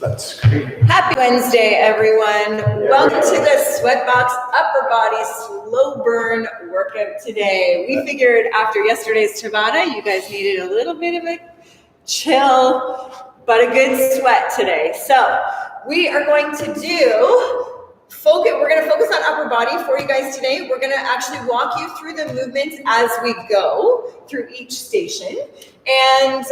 That's great. Happy Wednesday, everyone. Welcome to the Sweatbox Upper Body Slow Burn workout today. We figured after yesterday's Tabata, you guys needed a little bit of a chill, but a good sweat today. So we are going to we're going to focus on upper body for you guys today. We're going to actually walk you through the movements as we go through each station. And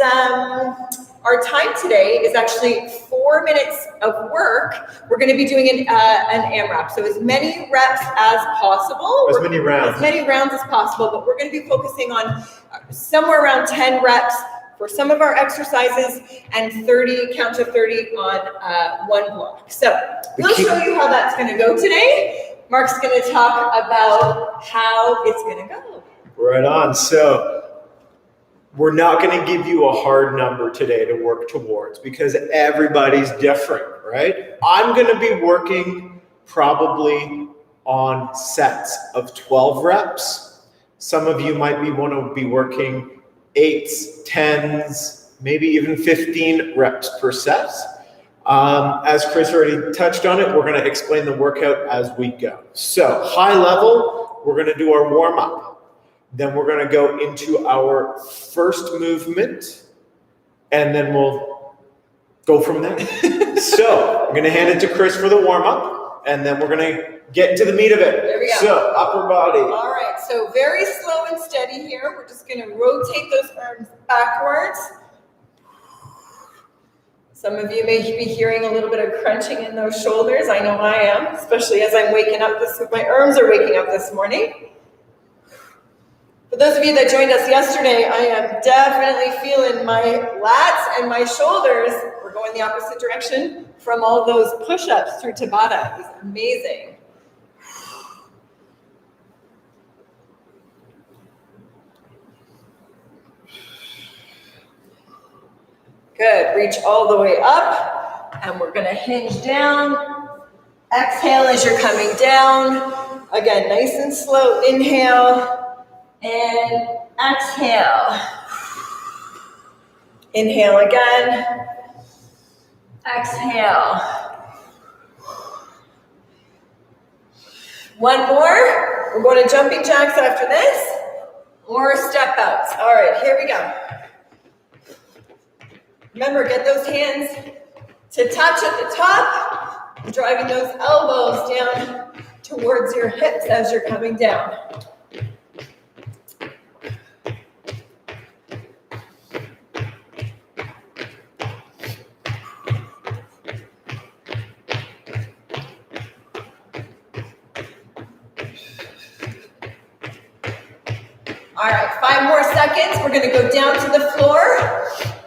our time today is actually 4 minutes of work. We're going to be doing an AMRAP. So as many reps as possible. As many rounds as possible, but we're going to be focusing on somewhere around 10 reps for some of our exercises and count to 30 on one block. So we'll show you how that's going to go today. Mark's going to talk about how it's going to go. Right on. So we're not going to give you a hard number today to work towards because everybody's different, right? I'm going to be working probably on sets of 12 reps. Some of you might want to be working 8s, 10s, maybe even 15 reps per set. As Chris already touched on it, we're going to explain the workout as we go. So high level, we're going to do our warm up. Then we're going to go into our first movement, and then we'll go from there. So I'm going to hand it to Chris for the warm up, and then we're going to get into the meat of it. There we go. So upper body. All right, so very slow and steady here. We're just going to rotate those arms backwards. Some of you may be hearing a little bit of crunching in those shoulders. I know I am, especially as I'm waking up my arms are waking up this morning. For those of you that joined us yesterday, I am definitely feeling my lats and my shoulders. We're going the opposite direction from all those push-ups through Tabata. It was amazing. Good, reach all the way up, and we're gonna hinge down. Exhale as you're coming down. Again, nice and slow, inhale, and exhale. Inhale again, exhale. One more, we're going to jumping jacks after this, or step outs. All right, here we go. Remember, get those hands to touch at the top, driving those elbows down towards your hips as you're coming down. All right, 5 more seconds. We're going to go down to the floor.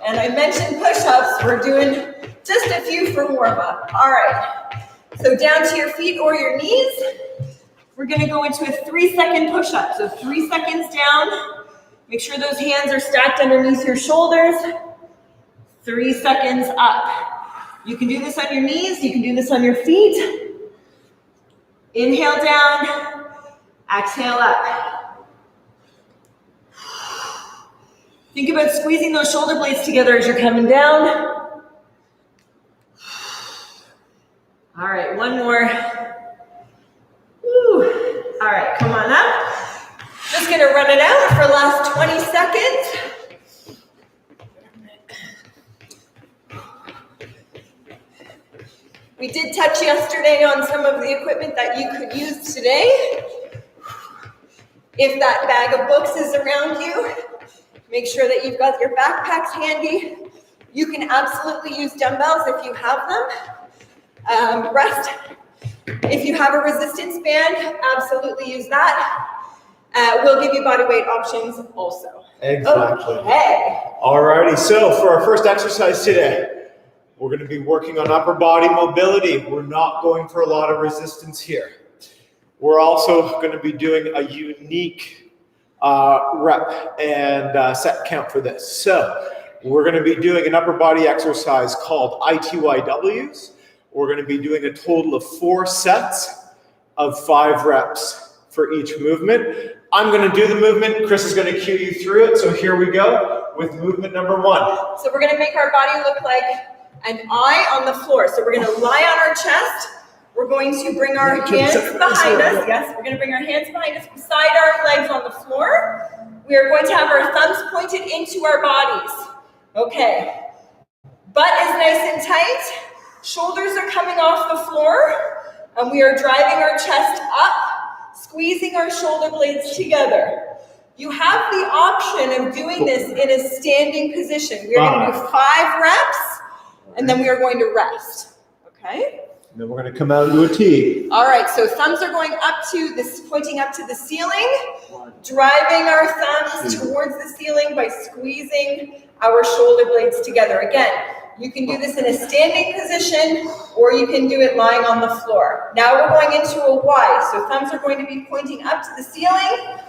And I mentioned push-ups. We're doing just a few for warm-up. All right. So down to your feet or your knees. We're going to go into a 3-second push-up. So 3 seconds down. Make sure those hands are stacked underneath your shoulders. 3 seconds up. You can do this on your knees. You can do this on your feet. Inhale down. Exhale up. Think about squeezing those shoulder blades together as you're coming down. All right, one more. Woo. All right, come on up. Just gonna run it out for the last 20 seconds. We did touch yesterday on some of the equipment that you could use today. If that bag of books is around you, make sure that you've got your backpacks handy. You can absolutely use dumbbells if you have them. Rest. If you have a resistance band, absolutely use that. We'll give you body weight options also. Exactly. Okay. Alrighty, so for our first exercise today, we're going to be working on upper body mobility. We're not going for a lot of resistance here. We're also going to be doing a unique rep and set count for this. So we're going to be doing an upper body exercise called IYTWs. We're going to be doing a total of 4 sets of 5 reps for each movement. I'm going to do the movement. Chris is going to cue you through it. So here we go with movement number 1. So we're going to make our body look like and I on the floor. So we're going to lie on our chest. We're going to bring our hands behind us. Yes, we're going to bring our hands behind us beside our legs on the floor. We are going to have our thumbs pointed into our bodies. Okay. Butt is nice and tight. Shoulders are coming off the floor. And we are driving our chest up, squeezing our shoulder blades together. You have the option of doing this in a standing position. We are going to do 5 reps, and then we are going to rest. Okay? And then we're going to come out into a T. All right, so thumbs are going up to this, pointing up to the ceiling, driving our thumbs towards the ceiling by squeezing our shoulder blades together. Again, you can do this in a standing position, or you can do it lying on the floor. Now we're going into a Y, so thumbs are going to be pointing up to the ceiling.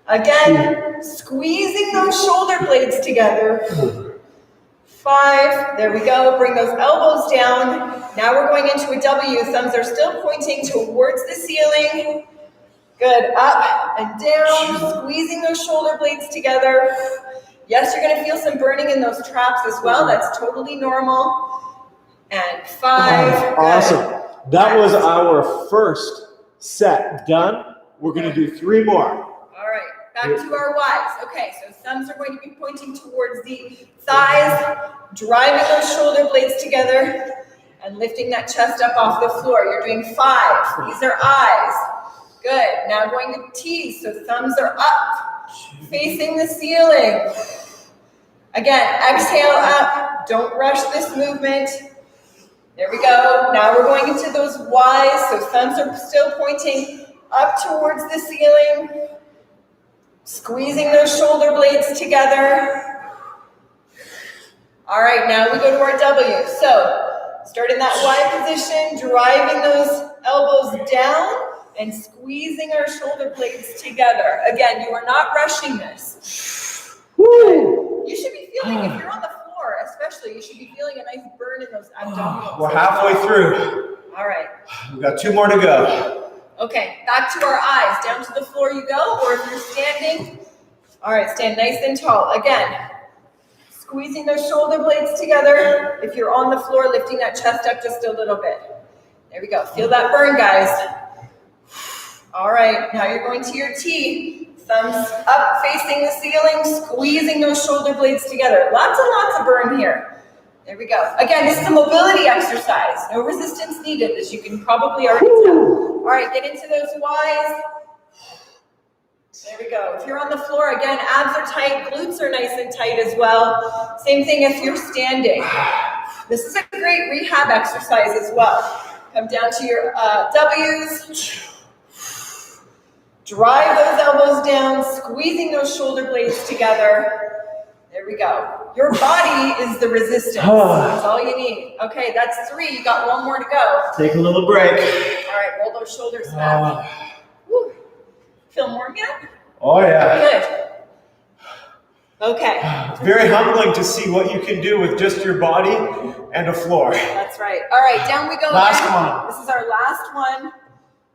Again, squeezing those shoulder blades together. 5, there we go, bring those elbows down. Now we're going into a W, thumbs are still pointing towards the ceiling. Good, up and down, squeezing those shoulder blades together. Yes, you're gonna feel some burning in those traps as well, that's totally normal. And 5, awesome. That was our first set done. We're gonna do 3 more. Back to our Ys. Okay, so thumbs are going to be pointing towards the thighs, driving those shoulder blades together, and lifting that chest up off the floor. You're doing 5. These are Is. Good. Now going to Ts. So thumbs are up, facing the ceiling. Again, exhale up. Don't rush this movement. There we go. Now we're going into those Ys. So thumbs are still pointing up towards the ceiling. Squeezing those shoulder blades together. All right, now we go to our W. So, start in that Y position, driving those elbows down and squeezing our shoulder blades together. Again, you are not rushing this. Woo! You should be feeling, if you're on the floor especially, you should be feeling a nice burn in those abdominals. We're halfway through. All right. We've got 2 more to go. Okay, back to our Is. Down to the floor you go, or if you're standing, all right, stand nice and tall. Again, squeezing those shoulder blades together. If you're on the floor, lifting that chest up just a little bit. There we go. Feel that burn, guys. All right, now you're going to your T. Thumbs up, facing the ceiling, squeezing those shoulder blades together. Lots and lots of burn here. There we go. Again, this is a mobility exercise. No resistance needed, as you can probably already tell. All right, get into those Ys. There we go. If you're on the floor, again, abs are tight, glutes are nice and tight as well. Same thing if you're standing. This is a great rehab exercise as well. Come down to your Ws. Drive those elbows down, squeezing those shoulder blades together. There we go. Your body is the resistance. That's all you need. Okay, that's 3. You got 1 more to go. Take a little break. All right, roll those shoulders back. Woo. Feel warm yet? Oh, yeah. Good. Okay. It's very humbling to see what you can do with just your body and a floor. That's right. All right, down we go. Last again. one. This is our last one.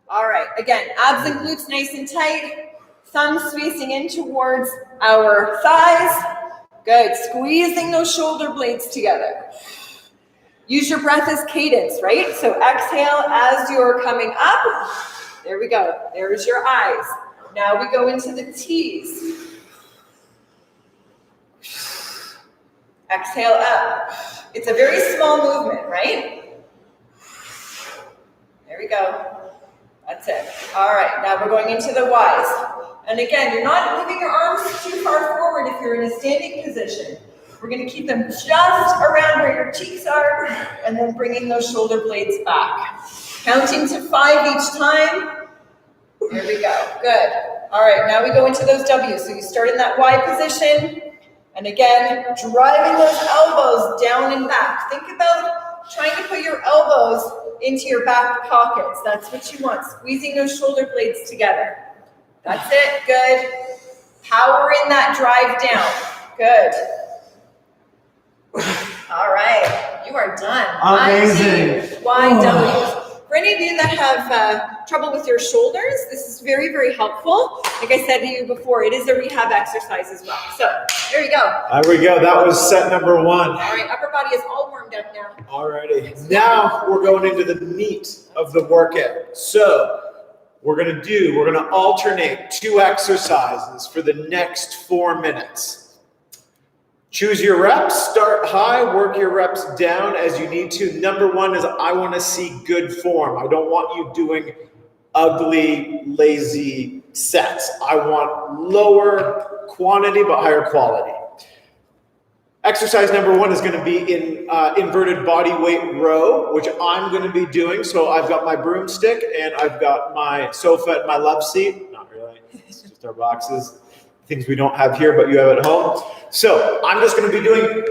All right, again, abs and glutes nice and tight. Thumbs facing in towards our thighs. Good. Squeezing those shoulder blades together. Use your breath as cadence, right? So exhale as you're coming up. There we go. There's your Is. Now we go into the Ts. Exhale up. It's a very small movement, right? There we go. That's it. All right, now we're going into the Ys. And again, you're not moving your arms too far forward if you're in a standing position. We're going to keep them just around where your cheeks are, and then bringing those shoulder blades back. Counting to 5 each time. There we go. Good. All right, now we go into those Ws. So you start in that Y position, and again, driving those elbows down and back. Think about trying to put your elbows into your back pockets. That's what you want. Squeezing those shoulder blades together. That's it. Good. Power in that drive down. Good. All right. You are done. Amazing. YWs. For any of you that have trouble with your shoulders, this is very, very helpful. Like I said to you before, it is a rehab exercise as well. So there you go. There we go. That was set number 1. All right, upper body is all warmed up now. All righty. Now we're going into the meat of the workout. So we're going to alternate 2 exercises for the next 4 minutes. Choose your reps, start high, work your reps down as you need to. Number 1 is I want to see good form. I don't want you doing ugly, lazy sets. I want lower quantity but higher quality. Exercise number 1 is going to be in inverted body weight row, which I'm going to be doing. So I've got my broomstick and I've got my sofa and my love seat. Not really, it's just our boxes. Things we don't have here, but you have at home. So I'm just going to be doing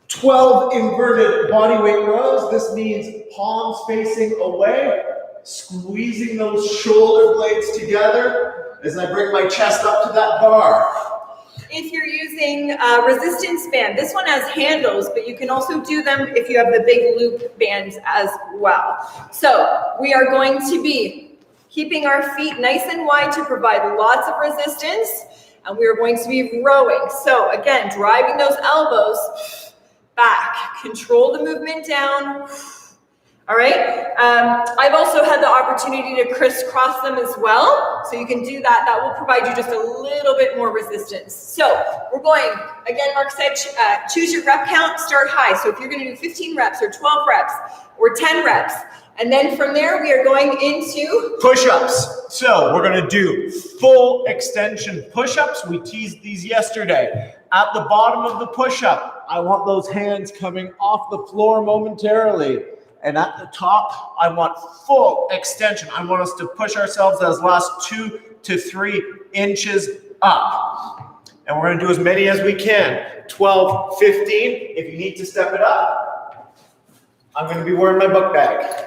12 inverted body weight rows. This means palms facing away, squeezing those shoulder blades together as I bring my chest up to that bar. If you're using a resistance band, this one has handles, but you can also do them if you have the big loop bands as well. So we are going to be keeping our feet nice and wide to provide lots of resistance, and we are going to be rowing. So again, driving those elbows back, control the movement down. All right, I've also had the opportunity to crisscross them as well, so you can do that. That will provide you just a little bit more resistance. So we're going, again, Mark said, choose your rep count, start high. So if you're gonna do 15 reps or 12 reps or 10 reps, and then from there, we are going into push-ups. So we're going to do full extension push-ups. We teased these yesterday. At the bottom of the push-up, I want those hands coming off the floor momentarily. And at the top, I want full extension. I want us to push ourselves as last 2 to 3 inches up. And we're going to do as many as we can. 12, 15. If you need to step it up, I'm going to be wearing my book bag.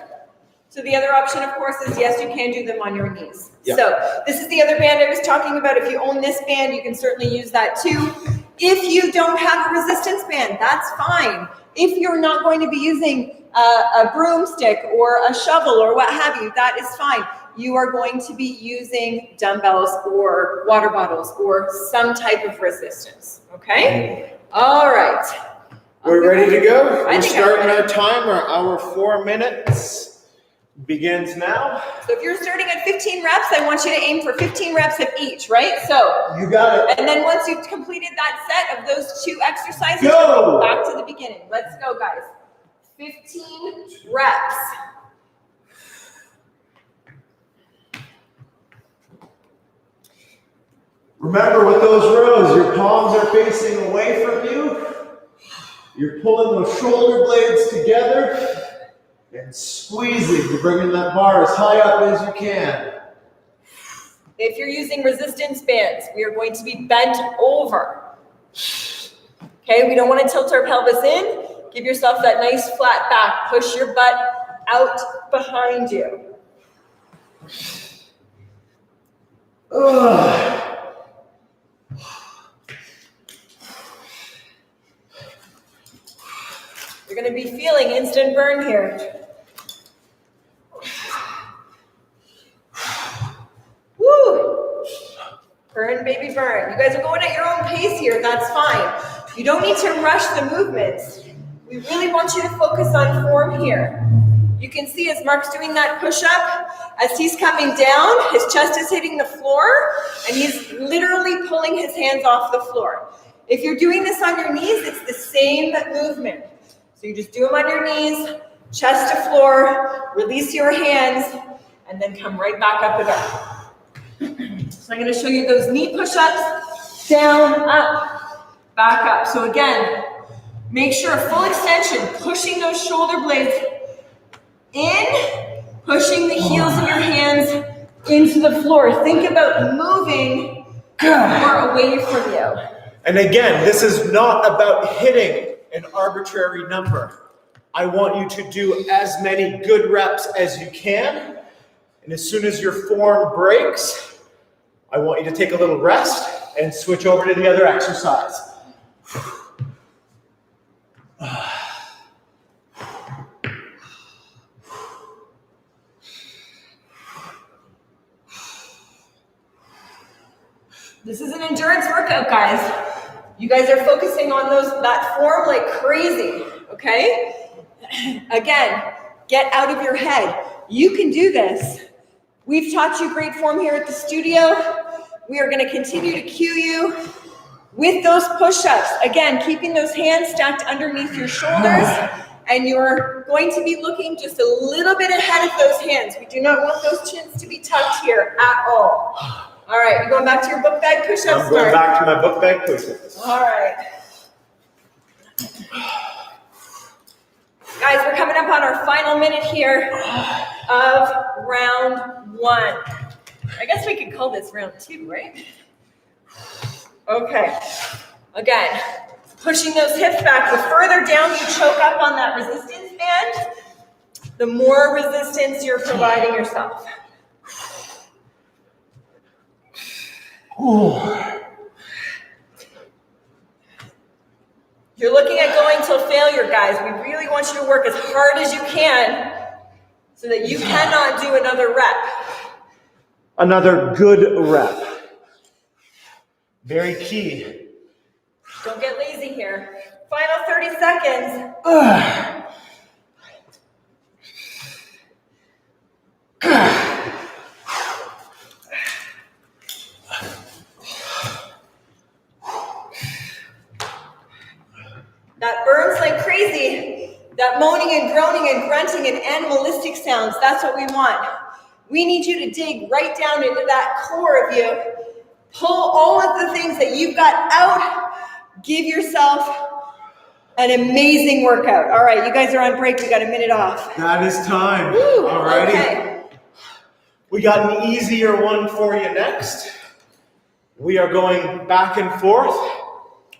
So the other option, of course, is yes, you can do them on your knees. Yep. So this is the other band I was talking about. If you own this band, you can certainly use that too. If you don't have a resistance band, that's fine. If you're not going to be using a broomstick or a shovel or what have you, that is fine. You are going to be using dumbbells or water bottles or some type of resistance, okay? All right. We're ready to go? We're starting our timer. Our 4 minutes begins now. So if you're starting at 15 reps, I want you to aim for 15 reps of each, right? So you got it. And then once you've completed that set of those 2 exercises, go back to the beginning. Let's go, guys. 15 reps. Remember with those rows, your palms are facing away from you. You're pulling those shoulder blades together and squeezing to bring that bar as high up as you can. If you're using resistance bands, we are going to be bent over. Okay, we don't want to tilt our pelvis in. Give yourself that nice flat back. Push your butt out behind you. You're going to be feeling instant burn here. Woo! Burn, baby, burn. You guys are going at your own pace here. That's fine. You don't need to rush the movements. We really want you to focus on form here. You can see as Mark's doing that push-up, as he's coming down, his chest is hitting the floor, and he's literally pulling his hands off the floor. If you're doing this on your knees, it's the same movement. So you just do them on your knees, chest to floor, release your hands, and then come right back up again. So I'm going to show you those knee push-ups, down, up, back up. So again, make sure full extension, pushing those shoulder blades in, pushing the heels of your hands into the floor. Think about moving more away from you. And again, this is not about hitting an arbitrary number. I want you to do as many good reps as you can. And as soon as your form breaks, I want you to take a little rest and switch over to the other exercise. This is an endurance workout, guys. You guys are focusing on that form like crazy, okay? Again, get out of your head. You can do this. We've taught you great form here at the studio. We are going to continue to cue you with those push-ups. Again, keeping those hands stacked underneath your shoulders, and you're going to be looking just a little bit ahead of those hands. We do not want those chins to be tucked here at all. All right, you going back to your book bag push-ups? I'm going back to my book bag push-ups. All right. Guys, we're coming up on our final minute here of round 1. I guess we could call this round 2, right? Okay. Again, pushing those hips back. The further down you choke up on that resistance band, the more resistance you're providing yourself. You're looking at going till failure, guys. We really want you to work as hard as you can so that you cannot do another rep. Another good rep. Very key. Don't get lazy here. Final 30 seconds. That burns like crazy. That moaning and groaning and grunting and animalistic sounds, that's what we want. We need you to dig right down into that core of you. Pull all of the things that you've got out. Give yourself an amazing workout. All right, you guys are on break. We got a minute off. That is time. Woo, all righty. Okay. We got an easier one for you next. We are going back and forth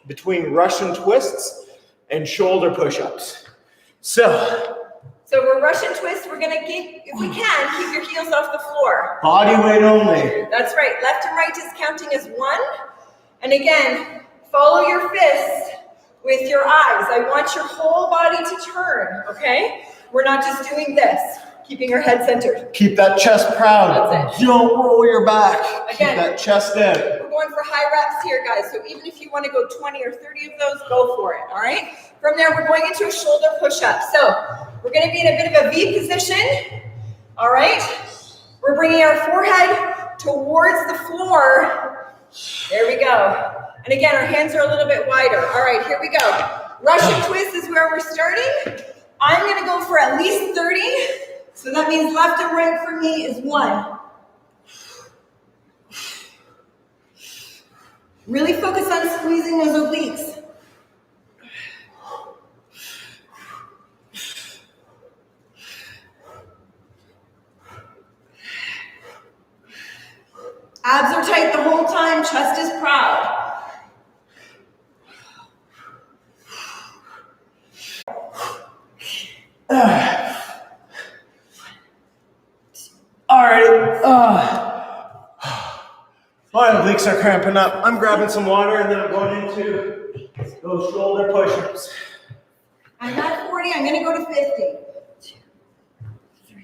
between Russian twists and shoulder push-ups. So we're Russian twist. We're gonna keep, if we can, keep your heels off the floor. Body weight only. That's right. Left and right is counting as 1. And again, follow your fists with your eyes. I want your whole body to turn, okay? We're not just doing this. Keeping your head centered. Keep that chest proud. That's it. Don't roll your back. Again, keep that chest in. We're going for high reps here, guys. So even if you want to go 20 or 30 of those, go for it, all right? From there, we're going into a shoulder push-up. So we're going to be in a bit of a V position, all right? We're bringing our forehead towards the floor. There we go. And again, our hands are a little bit wider. All right, here we go. Russian twist is where we're starting. I'm going to go for at least 30. So that means left and right for me is 1. Really focus on squeezing those obliques. Abs are tight the whole time, chest is proud. All right. My obliques are cramping up. I'm grabbing some water and then I'm going into those shoulder push-ups. I'm at 40, I'm gonna go to 50. 2, 3,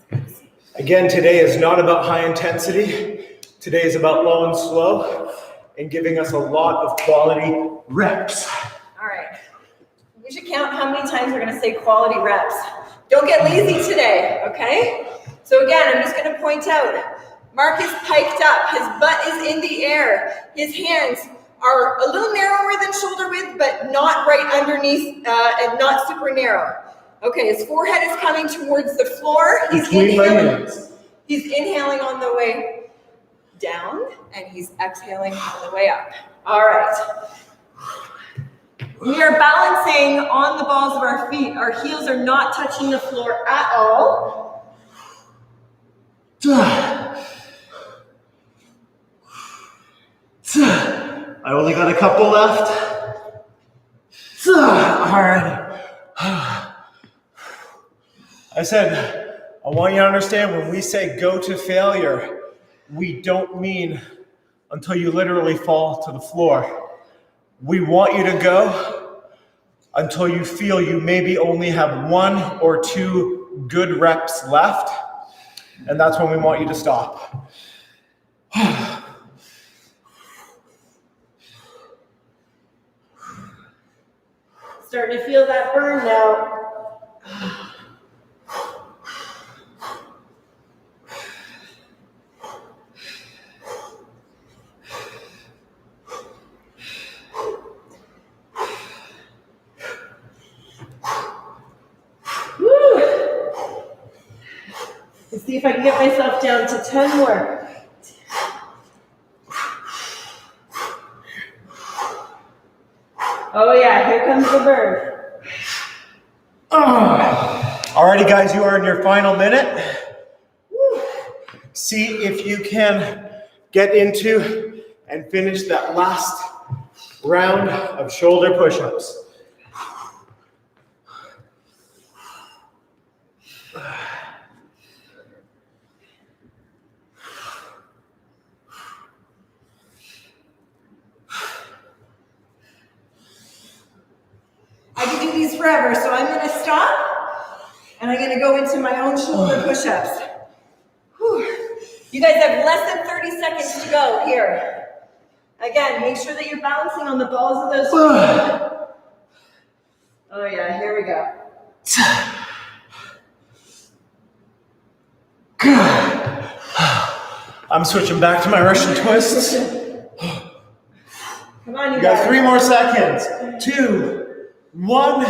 4, 5. Again, today is not about high intensity. Today is about low and slow and giving us a lot of quality reps. All right. We should count how many times we're gonna say quality reps. Don't get lazy today, okay? So again, I'm just gonna point out, Mark is piked up, his butt is in the air, his hands are a little narrower than shoulder width, but not right underneath and not super narrow. Okay, his forehead is coming towards the floor. He's inhaling on the way down, and he's exhaling on the way up. All right. We are balancing on the balls of our feet. Our heels are not touching the floor at all. I only got a couple left. All right. I said, I want you to understand when we say go to failure, we don't mean until you literally fall to the floor. We want you to go until you feel you maybe only have 1 or 2 good reps left. And that's when we want you to stop. Starting to feel that burn now. Let's see if I can get myself down to 10 more. Oh yeah, here comes the burn. Alrighty guys, you are in your final minute. See if you can get into and finish that last round of shoulder push-ups. I can do these forever, so I'm going to stop, and I'm going to go into my own shoulder push-ups. You guys have less than 30 seconds to go here. Again, make sure that you're balancing on the balls of those feet. Oh yeah, here we go. I'm switching back to my Russian twists. Come on, You got 3 more seconds. 2, 1,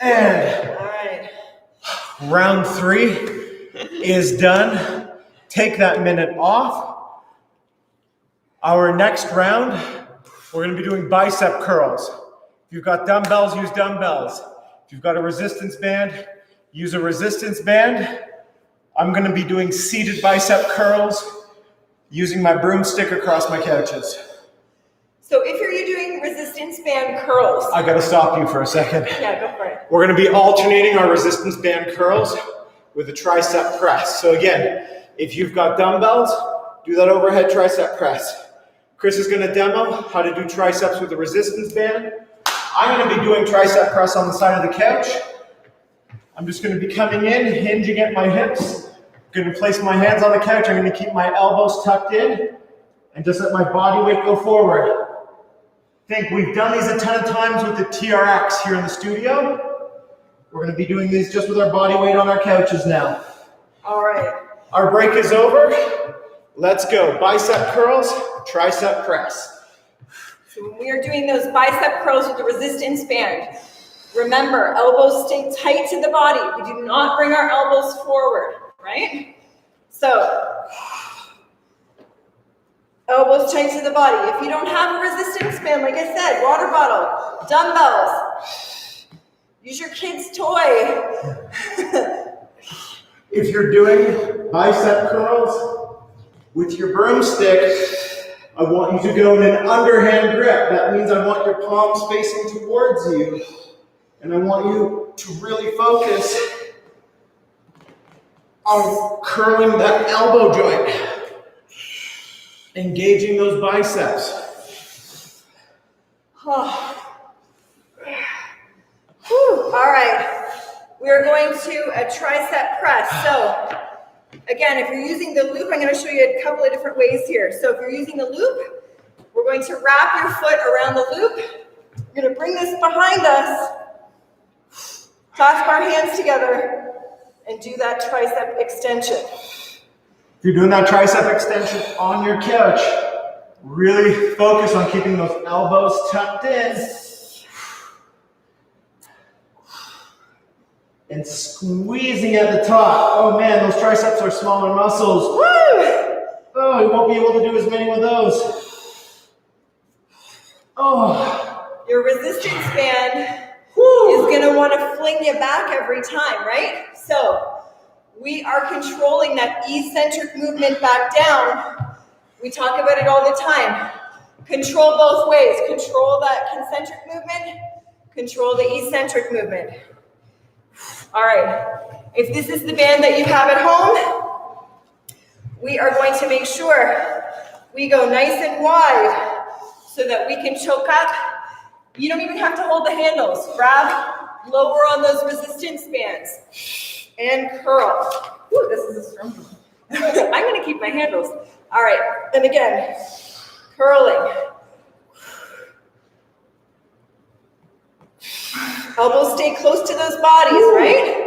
and all right. round 3 is done. Take that minute off. Our next round, we're going to be doing bicep curls. If you've got dumbbells, use dumbbells. If you've got a resistance band, use a resistance band. I'm going to be doing seated bicep curls using my broomstick across my couches. So if you're doing resistance band curls. I got to stop you for a second. Yeah, go for it. We're going to be alternating our resistance band curls with a tricep press. So again, if you've got dumbbells, do that overhead tricep press. Chris is going to demo how to do triceps with a resistance band. I'm going to be doing tricep press on the side of the couch. I'm just going to be coming in, hinging at my hips. I'm going to place my hands on the couch. I'm going to keep my elbows tucked in and just let my body weight go forward. Think we've done these a ton of times with the TRX here in the studio. We're going to be doing these just with our body weight on our couches now. All right. Our break is over. Let's go. Bicep curls, tricep press. So when we are doing those bicep curls with the resistance band, remember, elbows stay tight to the body. We do not bring our elbows forward, right? So, elbows tight to the body. If you don't have a resistance band, like I said, water bottle, dumbbells, use your kid's toy. If you're doing bicep curls with your broomstick, I want you to go in an underhand grip. That means I want your palms facing towards you. And I want you to really focus on curling that elbow joint, engaging those biceps. Oh. Whew. All right. We are going to a tricep press. So, again, if you're using the loop, I'm going to show you a couple of different ways here. So if you're using the loop, we're going to wrap your foot around the loop. We're going to bring this behind us, clasp our hands together, and do that tricep extension. If you're doing that tricep extension on your couch, really focus on keeping those elbows tucked in and squeezing at the top. Oh man, those triceps are smaller muscles. Woo! Oh, you won't be able to do as many with those. Oh. Your resistance band is going to want to fling you back every time, right? So we are controlling that eccentric movement back down. We talk about it all the time. Control both ways. Control that concentric movement. Control the eccentric movement. All right. If this is the band that you have at home, we are going to make sure we go nice and wide so that we can choke up. You don't even have to hold the handles. Grab lower on those resistance bands. and curl. Woo, this is a strong one. I'm gonna keep my handles. All right, and again, curling. Elbows stay close to those bodies, right?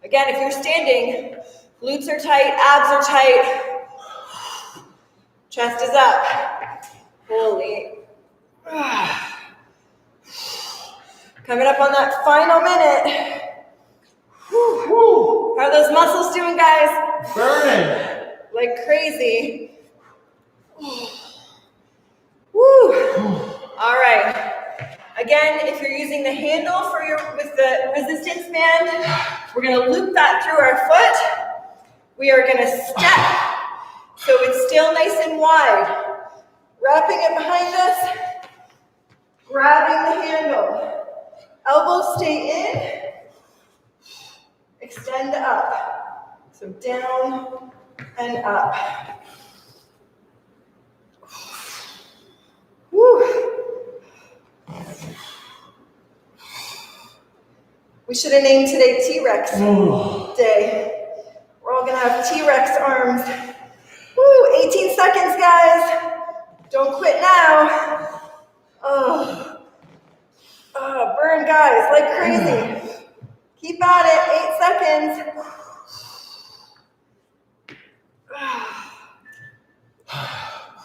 Again, if you're standing, glutes are tight, abs are tight, chest is up. Holy. Coming up on that final minute. How are those muscles doing, guys? Burning. Like crazy. Woo. All right. Again, if you're using the handle with the resistance band, we're gonna loop that through our foot. We are gonna step, so it's still nice and wide. Wrapping it behind us, grabbing the handle. Elbows stay in, extend up. So down and up. Woo. We should have named today T-Rex Day. We're all gonna have T-Rex arms. Woo, 18 seconds, guys. Don't quit now. Burn, guys, like crazy. Keep at it, 8 seconds.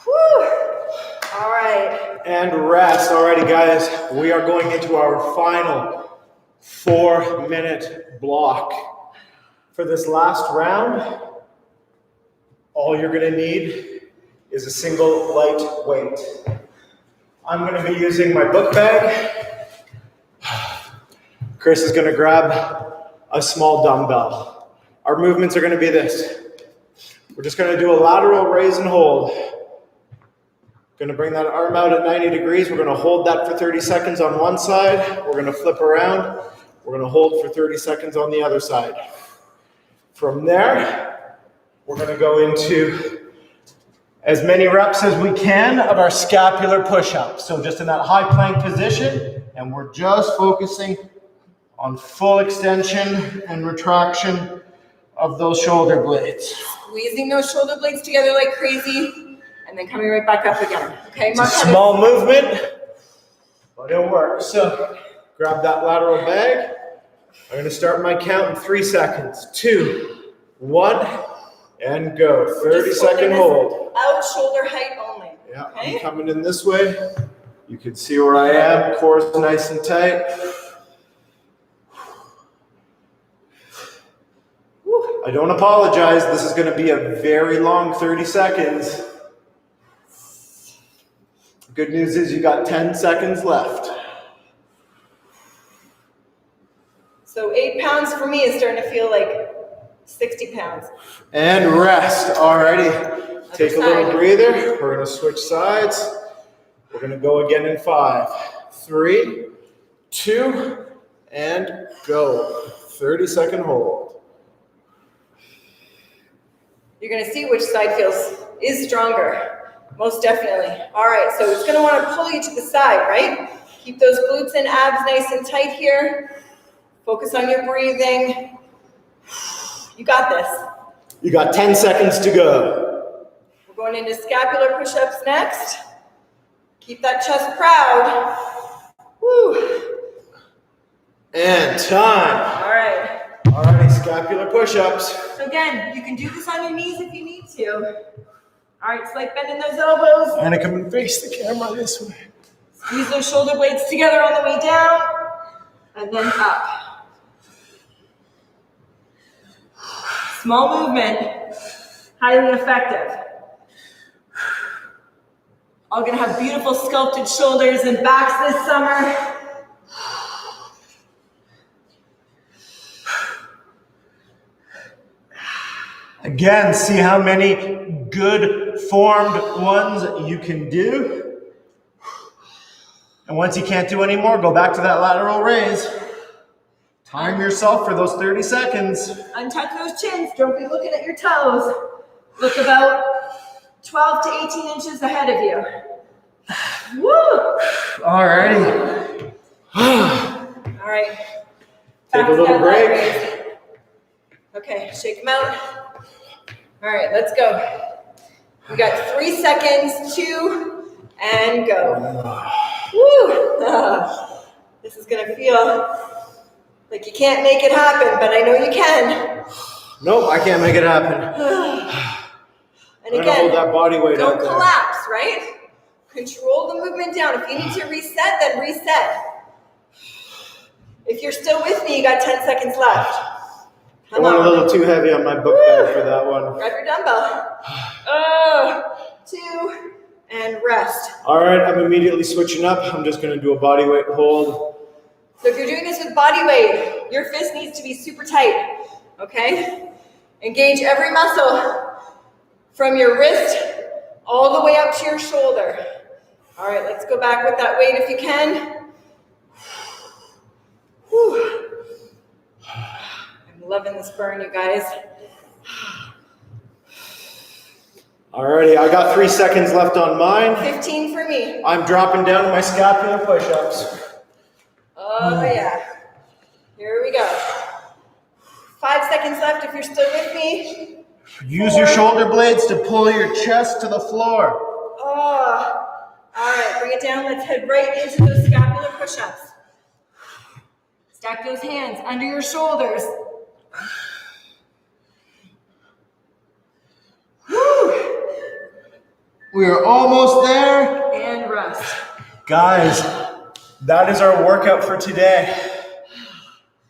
Woo. All right. And rest. Alrighty, guys. We are going into our final 4-minute block. For this last round, all you're going to need is a single light weight. I'm going to be using my book bag. Chris is going to grab a small dumbbell. Our movements are going to be this. We're just going to do a lateral raise and hold. Going to bring that arm out at 90 degrees. We're going to hold that for 30 seconds on one side. We're going to flip around. We're going to hold for 30 seconds on the other side. From there, we're going to go into as many reps as we can of our scapular push-ups. So just in that high plank position, and we're just focusing on full extension and retraction of those shoulder blades. Squeezing those shoulder blades together like crazy, and then coming right back up again. Okay, It's a small movement, but it'll work. So grab that lateral bag. I'm going to start my count in 3 seconds. 2, 1, and go. 30-second hold. Out shoulder height only. Yeah, okay? I'm coming in this way. You can see where I am. Core is nice and tight. I don't apologize. This is going to be a very long 30 seconds. Good news is you got 10 seconds left. So 8 pounds for me is starting to feel like 60 pounds. And rest. Alrighty. Take a little breather. We're going to switch sides. We're going to go again in 5, 3, 2, and go. 30-second hold. You're going to see which side is stronger. Most definitely. All right, so it's going to want to pull you to the side, right? Keep those glutes and abs nice and tight here. Focus on your breathing. You got this. You got 10 seconds to go. We're going into scapular push-ups next. Keep that chest proud. Woo. And time. All right. Alrighty, scapular push-ups. So again, you can do this on your knees if you need to. All right, it's like bending those elbows. And I come and face the camera this way. Squeeze those shoulder blades together on the way down, and then up. Small movement, highly effective. All gonna have beautiful sculpted shoulders and backs this summer. Again, see how many good formed ones you can do. And once you can't do any more, go back to that lateral raise. Time yourself for those 30 seconds. Untuck those chins, don't be looking at your toes. Look about 12 to 18 inches ahead of you. Woo! Alrighty. All right. Take a little break. Okay, shake them out. All right, let's go. We got 3 seconds, 2, and go. Woo! This is gonna feel like you can't make it happen, but I know you can. Nope, I can't make it happen. And again, hold that body weight don't out there. collapse, right? Control the movement down. If you need to reset, then reset. If you're still with me, you got 10 seconds left. I went a little too heavy on my book bag for that one. Grab your dumbbell. 2, and rest. All right, I'm immediately switching up. I'm just going to do a body weight hold. So if you're doing this with body weight, your fist needs to be super tight, okay? Engage every muscle from your wrist all the way up to your shoulder. All right, let's go back with that weight if you can. Whew. I'm loving this burn, you guys. Alrighty, I got 3 seconds left on mine. 15 for me. I'm dropping down to my scapular push-ups. Oh yeah. Here we go. 5 seconds left if you're still with me. Use your shoulder blades to pull your chest to the floor. Oh. All right, bring it down. Let's head right into those scapular push-ups. Stack those hands under your shoulders. Woo. We are almost there. And rest. Guys, that is our workout for today.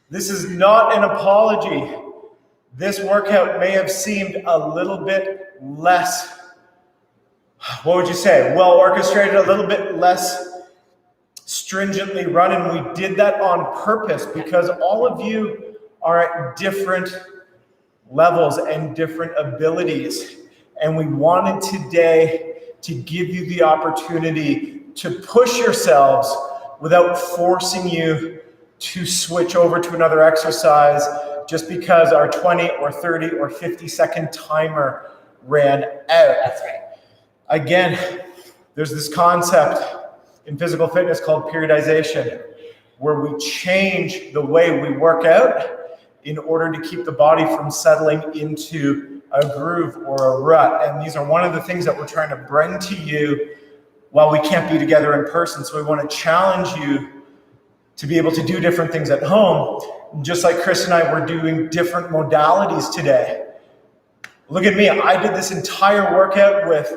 This is not an apology. This workout may have seemed a little bit less, what would you say, well orchestrated, a little bit less stringently run, and we did that on purpose because all of you are at different levels and different abilities, and we wanted today to give you the opportunity to push yourselves without forcing you to switch over to another exercise just because our 20 or 30 or 50-second timer ran out. That's right. Again, there's this concept in physical fitness called periodization, where we change the way we work out in order to keep the body from settling into a groove or a rut. And these are one of the things that we're trying to bring to you while we can't be together in person. So we want to challenge you to be able to do different things at home. Just like Chris and I were doing different modalities today. Look at me, I did this entire workout with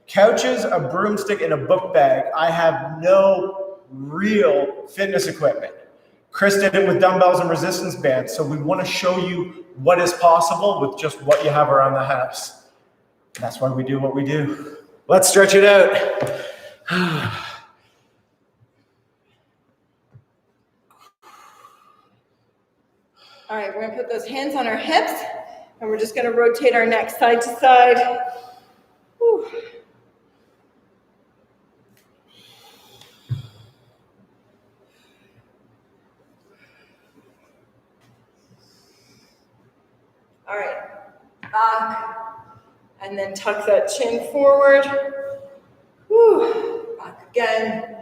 couches, a broomstick, and a book bag. I have no real fitness equipment. Chris did it with dumbbells and resistance bands. So we want to show you what is possible with just what you have around the house. That's why we do what we do. Let's stretch it out. All right, we're gonna put those hands on our hips, and we're just gonna rotate our neck side to side. Whew. All right, back, and then tuck that chin forward. Whew. Back again.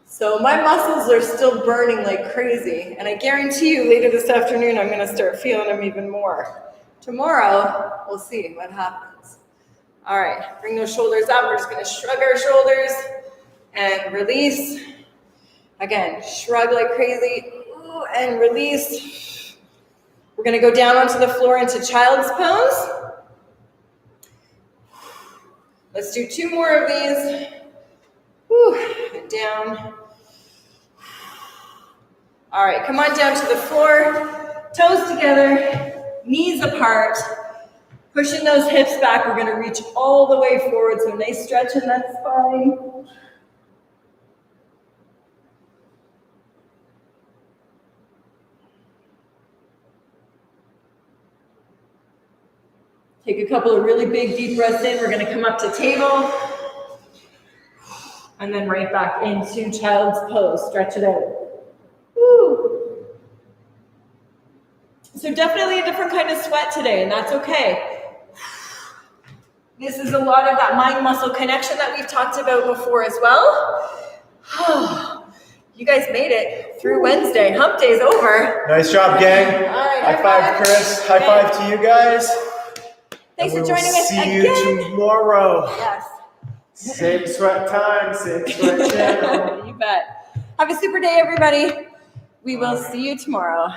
So my muscles are still burning like crazy, and I guarantee you later this afternoon I'm gonna start feeling them even more. Tomorrow, we'll see what happens. All right, bring those shoulders up. We're just gonna shrug our shoulders and release. Again, shrug like crazy, and release. We're gonna go down onto the floor into child's pose. Let's do 2 more of these. And down. All right, come on down to the floor, toes together, knees apart, pushing those hips back. We're gonna reach all the way forward, so nice stretch in that spine. Take a couple of really big deep breaths in. We're gonna come up to table, and then right back into child's pose. Stretch it out. Woo. So definitely a different kind of sweat today, and that's okay. This is a lot of that mind-muscle connection that we've talked about before as well. You guys made it through Wednesday. Hump day's over. Nice job, gang. All right, High five, Chris. High five to you guys. Thanks for joining us again. See you tomorrow. Yes. Same sweat time, same sweat channel. You bet. Have a super day, everybody. We will see you tomorrow.